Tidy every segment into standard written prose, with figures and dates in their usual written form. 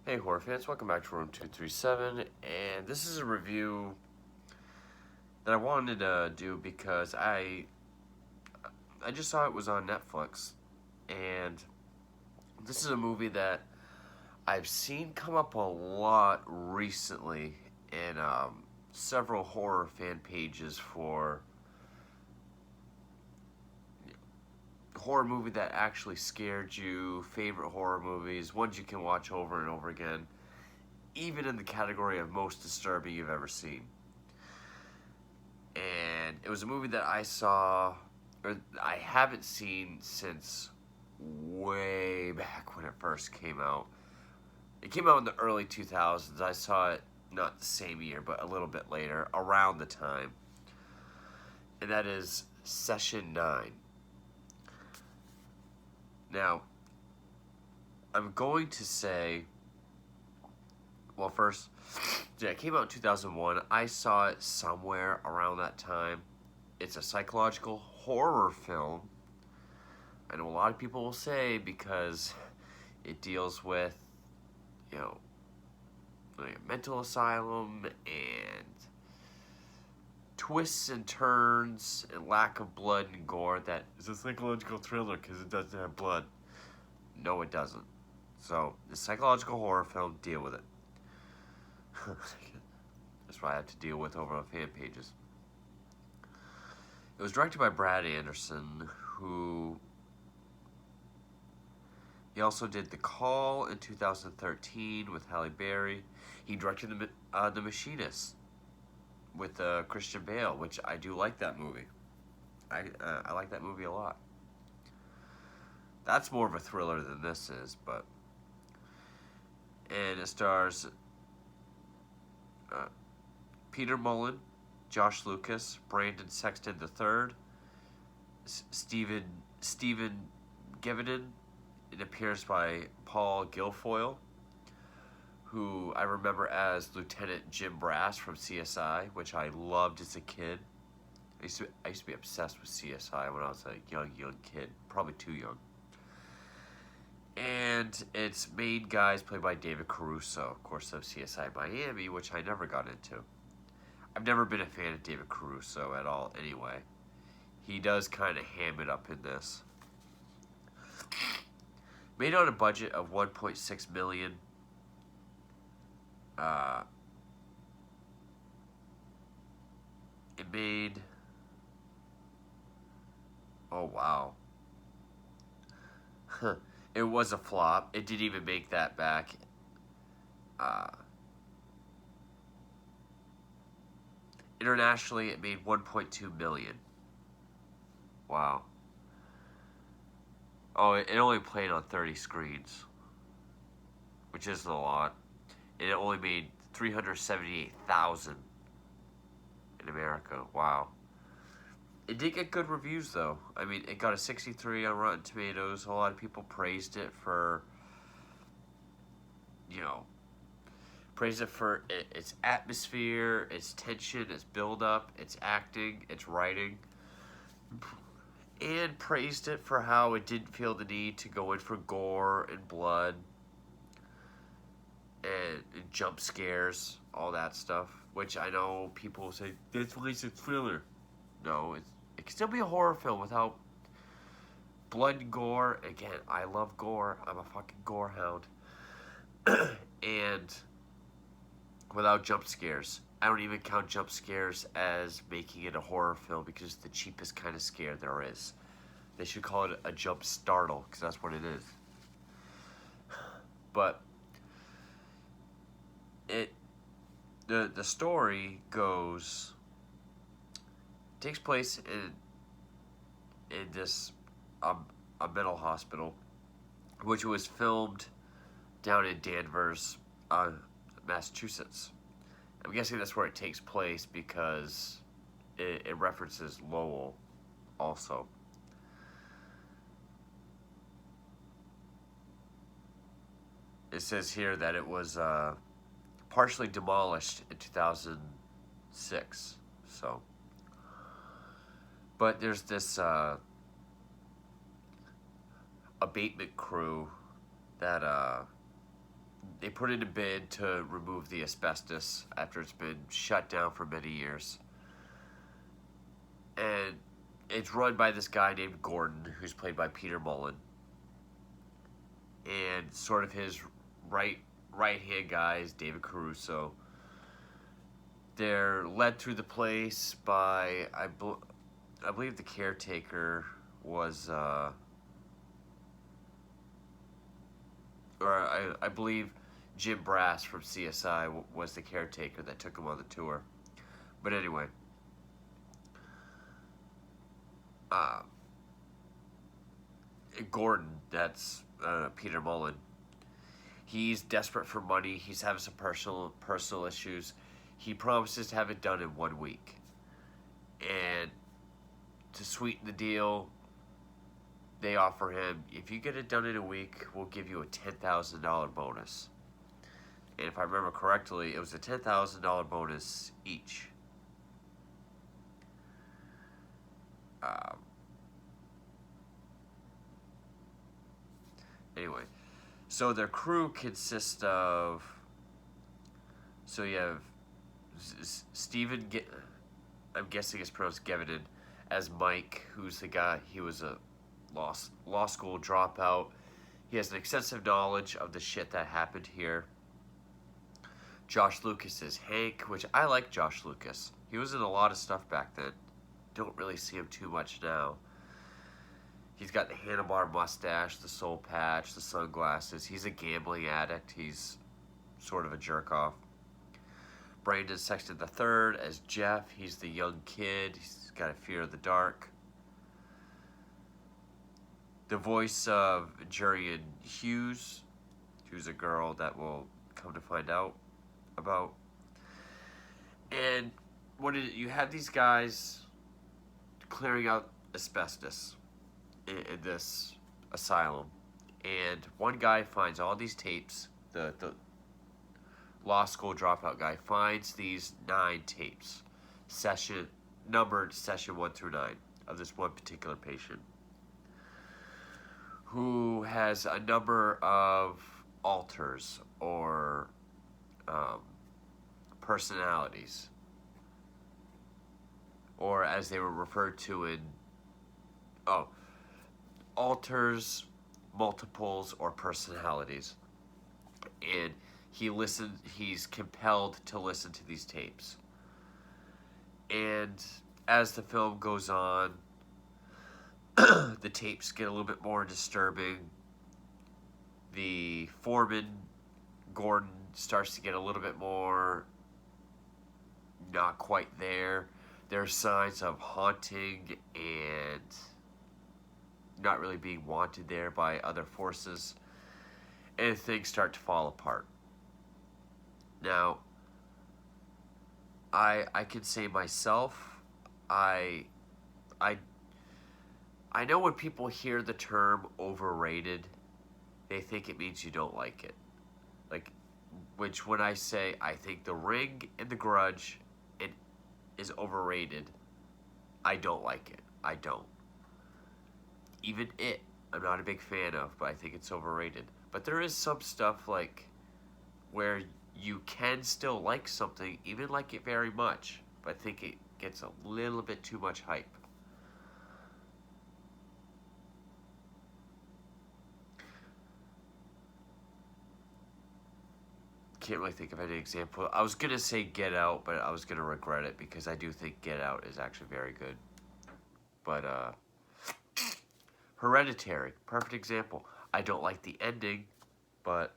Hey horror fans, welcome back to Room 237, and this is a review that I wanted to do because I just saw it was on Netflix, and this is a movie that I've seen come up a lot recently in several horror fan pages for horror movie that actually scared you, favorite horror movies, ones you can watch over and over again, even in the category of most disturbing you've ever seen. And it was a movie that I saw, or I haven't seen since way back when it first came out. It came out in the early 2000s. I saw it not the same year, but a little bit later, around the time. And that is Session 9. Now, I'm going to say, well, first, yeah, it came out in 2001. I saw it somewhere around that time. It's a psychological horror film. I know a lot of people will say because it deals with, you know, like a mental asylum and twists and turns and lack of blood and gore that is a psychological thriller because it doesn't have blood. No, it doesn't. So, the psychological horror film, deal with it. That's what I have to deal with over on fan pages. It was directed by Brad Anderson, who he also did The Call in 2013 with Halle Berry. He directed The Machinist with Christian Bale, which I do like that movie. I like that movie a lot. That's more of a thriller than this is, but and it stars uh, Peter Mullen, Josh Lucas, Brandon Sexton III, Stephen Givenen. It appears by Paul Guilfoyle, who I remember as Lieutenant Jim Brass from CSI, which I loved as a kid. I used to be obsessed with CSI when I was a young kid, probably too young. And its main guy is played by David Caruso, of course, of CSI Miami, which I never got into. I've never been a fan of David Caruso at all, anyway. He does kind of ham it up in this. Made on a budget of 1.6 million. Uh, it made. Oh wow. It was a flop. It didn't even make that back. Uh, Internationally, it made 1.2 million. Wow. Oh, it only played on 30 screens, which isn't a lot. And it only made 378,000 in America. Wow. It did get good reviews, though. I mean, it got a 63 on Rotten Tomatoes. A lot of people praised it for, you know, praised it for its atmosphere, its tension, its build-up, its acting, its writing, and praised it for how it didn't feel the need to go in for gore and blood and jump scares, all that stuff. Which I know people say that's why it's a thriller. No, it can still be a horror film without blood and gore. Again, I love gore. I'm a fucking gore hound. And without jump scares. I don't even count jump scares as making it a horror film because it's the cheapest kind of scare there is. They should call it a jump startle because that's what it is. But it the story goes takes place in this a mental hospital, which was filmed down in Danvers, Massachusetts. I'm guessing that's where it takes place because it references Lowell also. It says here that it was partially demolished in 2006. So, but there's this abatement crew that they put in a bid to remove the asbestos after it's been shut down for many years. And it's run by this guy named Gordon, who's played by Peter Mullen. And sort of his right hand guy is David Caruso. They're led through the place by I believe the caretaker was I believe Jim Brass from CSI was the caretaker that took him on the tour. But anyway, uh, Gordon, that's Peter Mullen. He's desperate for money. He's having some personal issues. He promises to have it done in 1 week. And to sweeten the deal, they offer him, if you get it done in a week, we'll give you a $10,000 bonus. And if I remember correctly, it was a $10,000 bonus each. Anyway, so their crew consists of, so you have Stephen, I'm guessing it's pronounced Gevinen, as Mike, who's the guy, he was a law school dropout. He has an extensive knowledge of the shit that happened here. Josh Lucas is Hank, which I like Josh Lucas. He was in a lot of stuff back then. Don't really see him too much now. He's got the handlebar mustache, the soul patch, the sunglasses. He's a gambling addict. He's sort of a jerk-off. Brandon Sexton III as Jeff. He's the young kid. He's got a fear of the dark. The voice of Jurian Hughes, who's a girl that we'll come to find out about. And you have these guys clearing out asbestos in this asylum, and one guy finds all these tapes. The law school dropout guy finds these 9 tapes, numbered session 1 through 9 of this one particular patient, who has a number of alters or personalities, or as they were referred to in alters, multiples, or personalities. And he's compelled to listen to these tapes. And as the film goes on, the tapes get a little bit more disturbing. The foreman, Gordon, starts to get a little bit more not quite there. There are signs of haunting and not really being wanted there by other forces, and things start to fall apart. Now, I can say myself, I know when people hear the term overrated, they think it means you don't like it. Which when I say I think The Ring and The Grudge is overrated, I don't like it. I don't. Even it, I'm not a big fan of, but I think it's overrated. But there is some stuff where you can still like something, even like it very much, but I think it gets a little bit too much hype. Can't really think of any example. I was gonna say Get Out, but I was gonna regret it because I do think Get Out is actually very good. But Hereditary, perfect example. I don't like the ending, but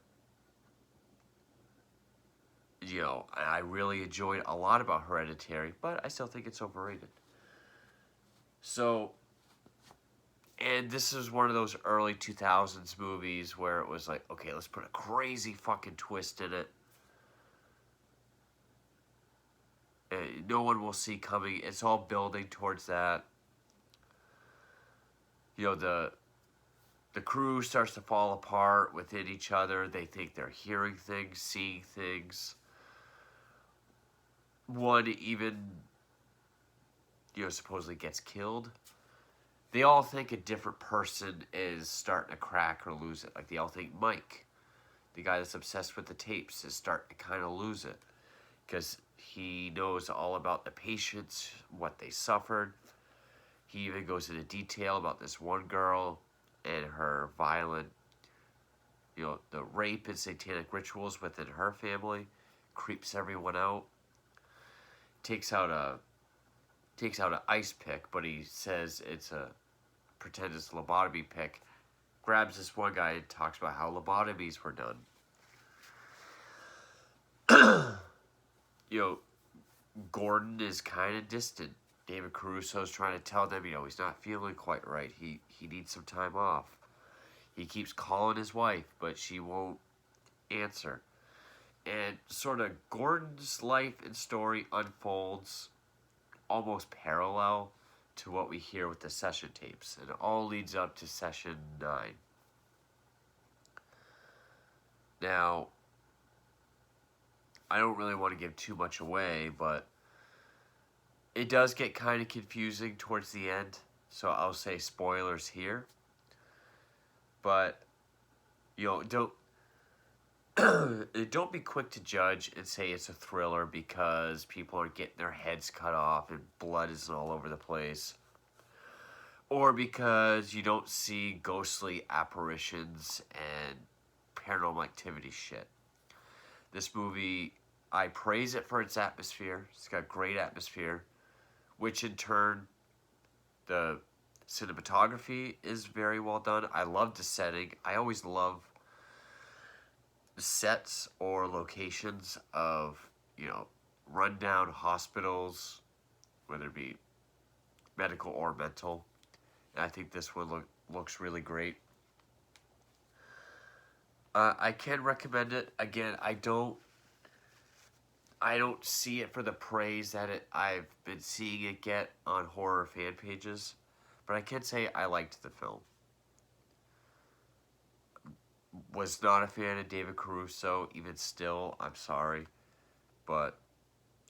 I really enjoyed a lot about Hereditary, but I still think it's overrated. So, and this is one of those early 2000s movies where it was like, okay, let's put a crazy fucking twist in it. And no one will see coming. It's all building towards that. The crew starts to fall apart within each other. They think they're hearing things, seeing things. One even, supposedly gets killed. They all think a different person is starting to crack or lose it. Like, they all think Mike. the guy that's obsessed with the tapes, is starting to kind of lose it because he knows all about the patients, what they suffered. He even goes into detail about this one girl and her violent, the rape and satanic rituals within her family. Creeps everyone out. Takes out an ice pick, but he says pretends it's a lobotomy pick. Grabs this one guy and talks about how lobotomies were done. Gordon is kind of distant. David Caruso's trying to tell them, he's not feeling quite right. He needs some time off. He keeps calling his wife, but she won't answer. And sort of Gordon's life and story unfolds almost parallel to what we hear with the session tapes. And it all leads up to session 9. Now, I don't really want to give too much away, but it does get kind of confusing towards the end. So I'll say spoilers here. But, don't don't be quick to judge and say it's a thriller because people are getting their heads cut off and blood is all over the place. Or because you don't see ghostly apparitions and paranormal activity shit. This movie, I praise it for its atmosphere. It's got great atmosphere, which in turn, the cinematography is very well done. I love the setting. I always love sets or locations of, rundown hospitals, whether it be medical or mental. And I think this one looks really great. I can recommend it. Again, I don't see it for the praise that I've been seeing it get on horror fan pages, but I can say I liked the film. Was not a fan of David Caruso, even still, I'm sorry. But,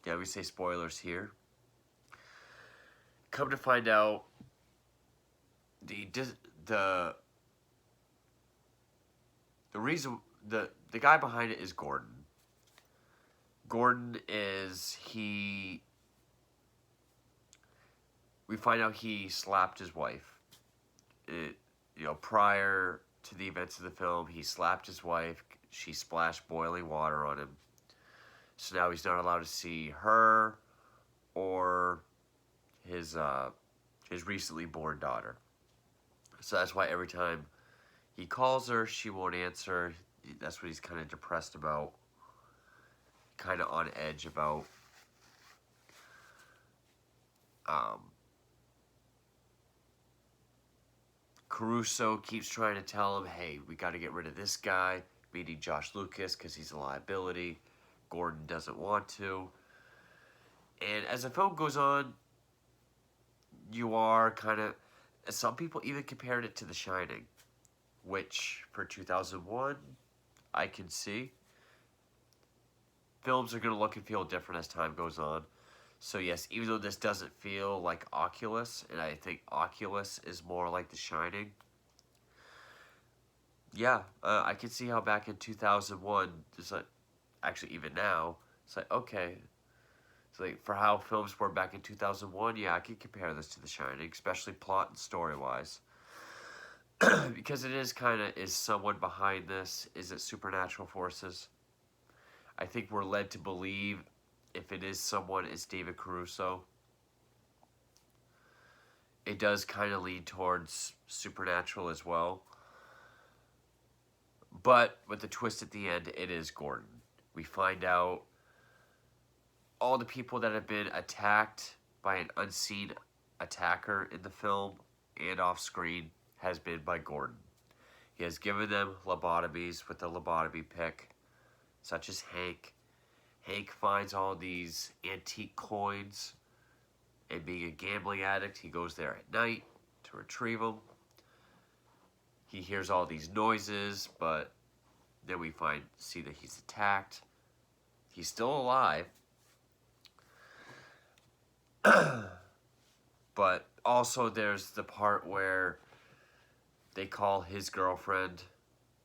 yeah, we say spoilers here. Come to find out, the reason, the guy behind it is Gordon. Gordon we find out he slapped his wife. Prior to the events of the film, he slapped his wife. She splashed boiling water on him. So now he's not allowed to see her or his recently born daughter. So that's why every time he calls her, she won't answer. That's what he's kind of depressed about. Kind of on edge about. Caruso keeps trying to tell him, hey, we got to get rid of this guy, meaning Josh Lucas, because he's a liability. Gordon doesn't want to. And as the film goes on, you are kind of... Some people even compared it to The Shining, which, for 2001, I can see. Films are going to look and feel different as time goes on. So yes, even though this doesn't feel like Oculus, and I think Oculus is more like The Shining, yeah, I can see how back in 2001, just like, actually even now, it's like, okay, it's like for how films were back in 2001, yeah, I can compare this to The Shining, especially plot and story-wise. Because it is someone behind this? Is it supernatural forces? I think we're led to believe if it is someone, it's David Caruso. It does kind of lead towards supernatural as well. But with the twist at the end, it is Gordon. We find out all the people that have been attacked by an unseen attacker in the film and off screen has been by Gordon. He has given them lobotomies with the lobotomy pick, such as Hank. Hank finds all these antique coins, and being a gambling addict, he goes there at night to retrieve them. He hears all these noises, but then we see that he's attacked. He's still alive. But also there's the part where they call his girlfriend,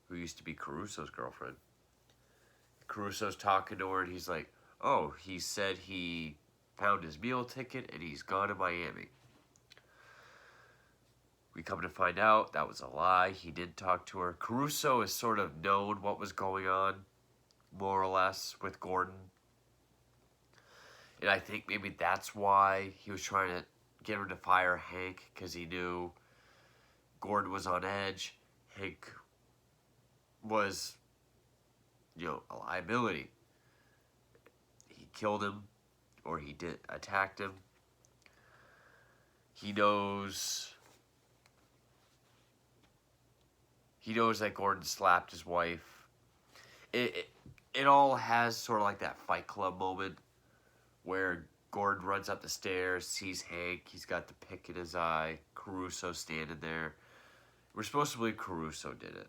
who used to be Caruso's girlfriend, Caruso's talking to her, and he's like, oh, he said he found his meal ticket and he's gone to Miami. We come to find out that was a lie. He did talk to her. Caruso has sort of known what was going on, more or less, with Gordon. And I think maybe that's why he was trying to get her to fire Hank, because he knew Gordon was on edge. Hank was, a liability. He killed him, or he did attacked him. He knows that Gordon slapped his wife. It all has sort of like that Fight Club moment where Gordon runs up the stairs, sees Hank, he's got the pick in his eye, Caruso standing there. We're supposed to believe Caruso did it.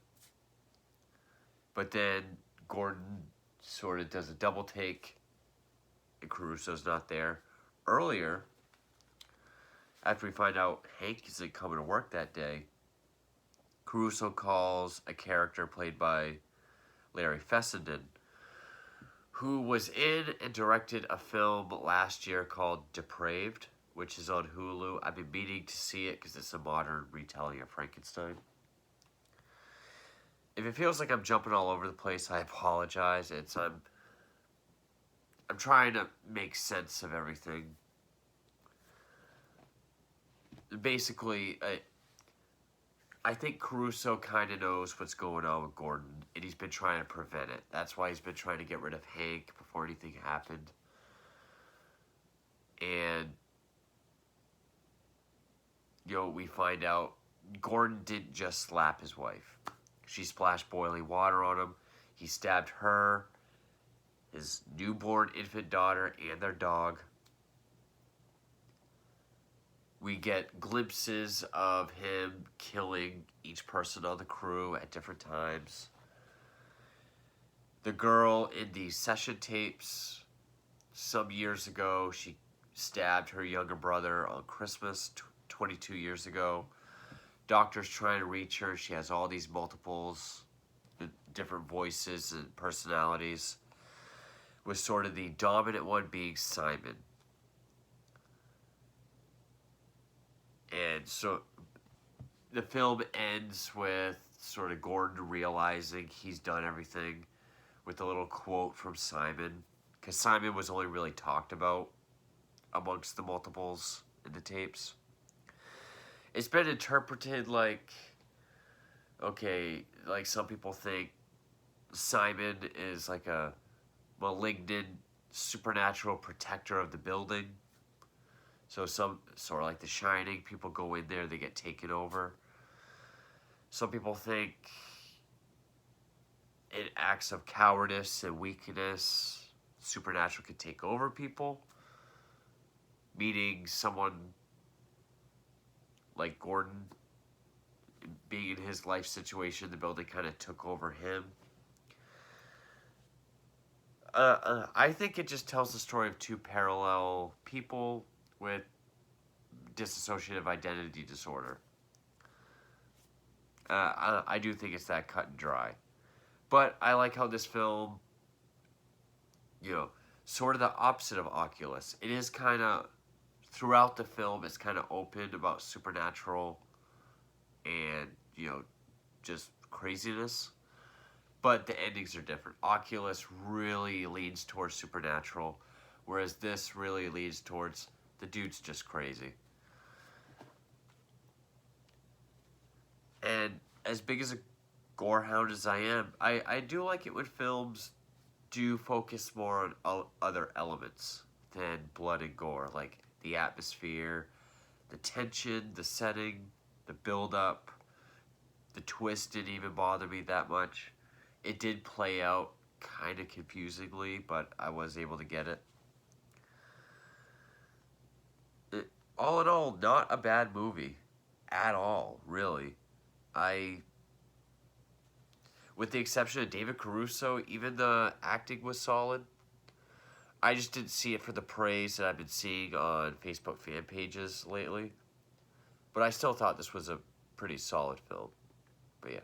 But then Gordon sort of does a double take, and Caruso's not there. Earlier, after we find out Hank isn't coming to work that day, Caruso calls a character played by Larry Fessenden, who was in and directed a film last year called Depraved, which is on Hulu. I've been meaning to see it because it's a modern retelling of Frankenstein. If it feels like I'm jumping all over the place, I apologize. I'm trying to make sense of everything. Basically, I think Caruso kind of knows what's going on with Gordon, and he's been trying to prevent it. That's why he's been trying to get rid of Hank before anything happened. And, we find out Gordon didn't just slap his wife. She splashed boiling water on him. He stabbed her, his newborn infant daughter, and their dog. We get glimpses of him killing each person on the crew at different times. The girl in the session tapes, some years ago, she stabbed her younger brother on Christmas 22 years ago. Doctor's trying to reach her. She has all these multiples, different voices and personalities, with sort of the dominant one being Simon. And so the film ends with sort of Gordon realizing he's done everything, with a little quote from Simon, because Simon was only really talked about amongst the multiples in the tapes. It's been interpreted like, okay, like some people think Simon is like a malignant supernatural protector of the building. So some, sort of like The Shining, people go in there, they get taken over. Some people think in acts of cowardice and weakness, supernatural can take over people. Meaning someone like Gordon, being in his life situation, the building kind of took over him. I think it just tells the story of two parallel people with dissociative identity disorder. I do think it's that cut and dry. But I like how this film, sort of the opposite of Oculus. It is kind of, throughout the film, it's kind of open about supernatural and, just craziness. But the endings are different. Oculus really leans towards supernatural, whereas this really leans towards the dude's just crazy. And as big as a gorehound as I am, I do like it when films do focus more on other elements than blood and gore, like the atmosphere, the tension, the setting, the build-up. The twist didn't even bother me that much. It did play out kind of confusingly, but I was able to get it. All in all, not a bad movie at all, really. With the exception of David Caruso, even the acting was solid. I just didn't see it for the praise that I've been seeing on Facebook fan pages lately. But I still thought this was a pretty solid film. But yeah.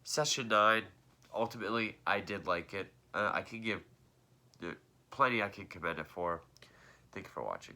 Session 9, ultimately, I did like it. I can give plenty I can commend it for. Thank you for watching.